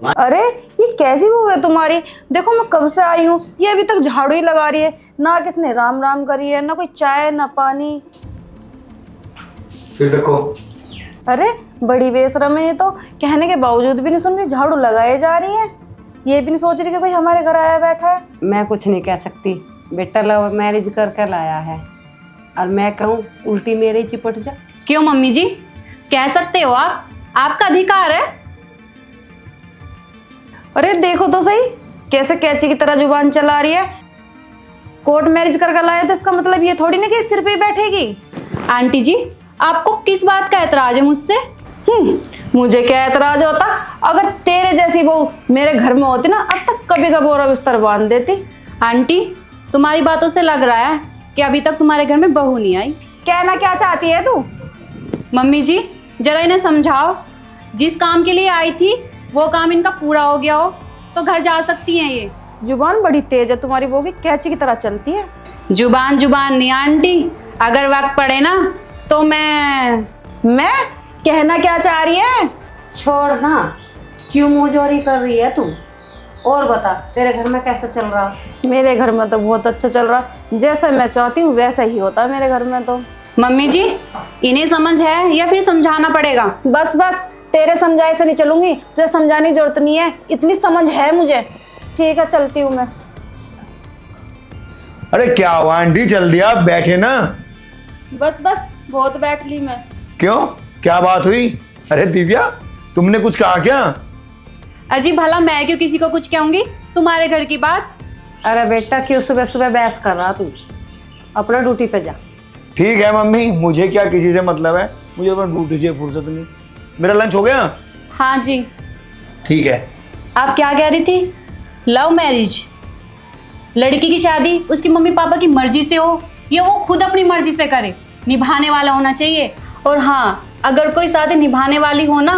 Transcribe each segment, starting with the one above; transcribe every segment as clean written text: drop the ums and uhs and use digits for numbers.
अरे ये कैसी बहू है तुम्हारी? देखो मैं कब से आई हूँ, ये अभी तक झाड़ू ही लगा रही है। ना किसने राम राम करी है, ना कोई चाय ना पानी। फिर देखो। अरे बड़ी बेशरम है ये तो, कहने के बावजूद भी नहीं सुन रही, झाड़ू लगाए जा रही है। ये भी नहीं सोच रही कि कोई हमारे घर आया बैठा है। मैं कुछ नहीं कह सकती, बेटा लव मैरिज करके लाया है और मैं कहूँ उल्टी मेरे ही चिपट जा। क्यों मम्मी जी, कह सकते हो आप, आपका अधिकार है। अरे देखो तो सही, कैसे कैची की तरह जुबान चला रही है। कोर्ट मैरिज करके लाया तो इसका मतलब ये थोड़ी ना कि सिर पे ही बैठेगी। आंटी जी, आपको किस बात का एतराज है मुझसे? मुझे क्या एतराज होता? अगर तेरे जैसी बहू मेरे घर में होती ना, अब तक कभी का बोरा बिस्तर बांध देती। आंटी, तुम्हारी बातों से लग रहा है कि अभी तक तुम्हारे घर में बहू नहीं आई। कहना क्या चाहती है तू? मम्मी जी, जरा इन्हें समझाओ, जिस काम के लिए आई थी वो काम इनका पूरा हो गया हो तो घर जा सकती हैं ये। जुबान बड़ी तेज है तुम्हारी बहू की, कैची की तरह चलती है। जुबान जुबान नहीं आंटी, अगर वक्त पड़े ना तो मैं कहना क्या चाह रही है? छोड़ ना, क्यों मुंहजोरी कर रही है तू? और बता, तेरे घर में कैसा चल रहा? मेरे घर में तो बहुत अच्छा चल रहा, जैसा मैं चाहती हूँ वैसा ही होता है मेरे घर में तो। मम्मी जी, इन्हें समझ है या फिर समझाना पड़ेगा? बस बस, तेरे समझाए से नहीं चलूंगी, तुझे समझाने की जरूरत नहीं है, इतनी समझ है मुझे। ठीक है, चलती हूँ मैं। अरे क्या हुआ आंटी, चल दिया, बैठे ना। बस बस, बहुत बैठ ली मैं। क्यों, क्या बात हुई? अरे दिव्या, तुमने कुछ कहा क्या? अजी भला मैं क्यों किसी को कुछ कहूंगी, तुम्हारे घर की बात। अरे बेटा, क्यों सुबह सुबह बहस कर रहा तू? अपना ड्यूटी पे जा। ठीक है मम्मी, मुझे क्या किसी से मतलब है, मुझे अपना ड्यूटी से फुर्सत नहीं। मेरा लंच हो गया? हाँ जी। ठीक है। आप क्या कह रही थी? लव मैरिज, लड़की की शादी उसकी मम्मी पापा की मर्जी से हो या वो खुद अपनी मर्जी से करे, निभाने वाला होना चाहिए। और हाँ, अगर कोई शादी निभाने वाली हो ना,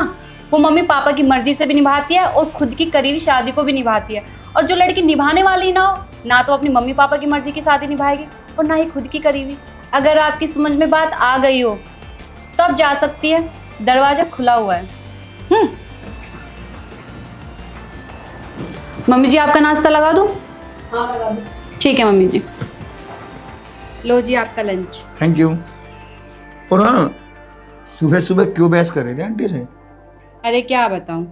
वो मम्मी पापा की मर्जी से भी निभाती है और खुद की करी हुई शादी को भी निभाती है। और जो लड़की निभाने वाली ना हो, ना तो अपनी मम्मी पापा की मर्जी की शादी निभाएगी और ना ही खुद की करी हुई। अगर आपकी समझ में बात आ गई हो तो अब जा सकती है, दरवाजा खुला हुआ है। मम्मी जी, आपका नाश्ता लगा दूं? हाँ लगा दो। ठीक है मम्मी जी, लो जी आपका लंच। Thank you. और हाँ, सुबह सुबह क्यों बहस कर रहे थे आंटी से? अरे क्या बताऊं,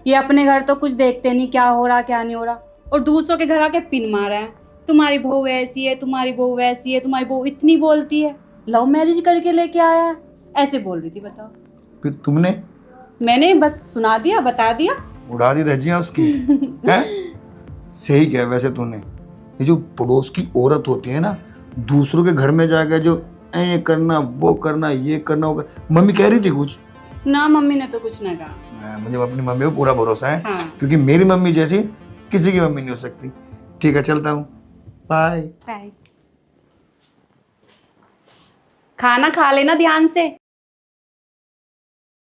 ये अपने घर तो कुछ देखते नहीं क्या हो रहा क्या नहीं हो रहा, और दूसरों के घर आके पिन मारा है। तुम्हारी बहू ऐसी है, तुम्हारी बहू वैसी है, तुम्हारी बहू इतनी बोलती है, लव मैरिज करके लेके आया है, ऐसे बोल रही थी। बताओ। फिर तुमने? मैंने बस सुना दिया, बता दिया। उड़ा दी धज्जियां उसकी। हैं? सही क्या वैसे तूने। ये जो पड़ोस की औरत होती है ना, दूसरों के घर में जाकर जो ये करना वो करना ये करना वो करना। मम्मी कह रही थी कुछ? ना, मम्मी ने तो कुछ ना कहा। मुझे अपनी मम्मी पे पूरा भरोसा है। हाँ। क्योंकि मेरी मम्मी जैसी किसी की मम्मी नहीं हो सकती। ठीक है, चलता हूँ, बाय। खाना खा लेना ध्यान से।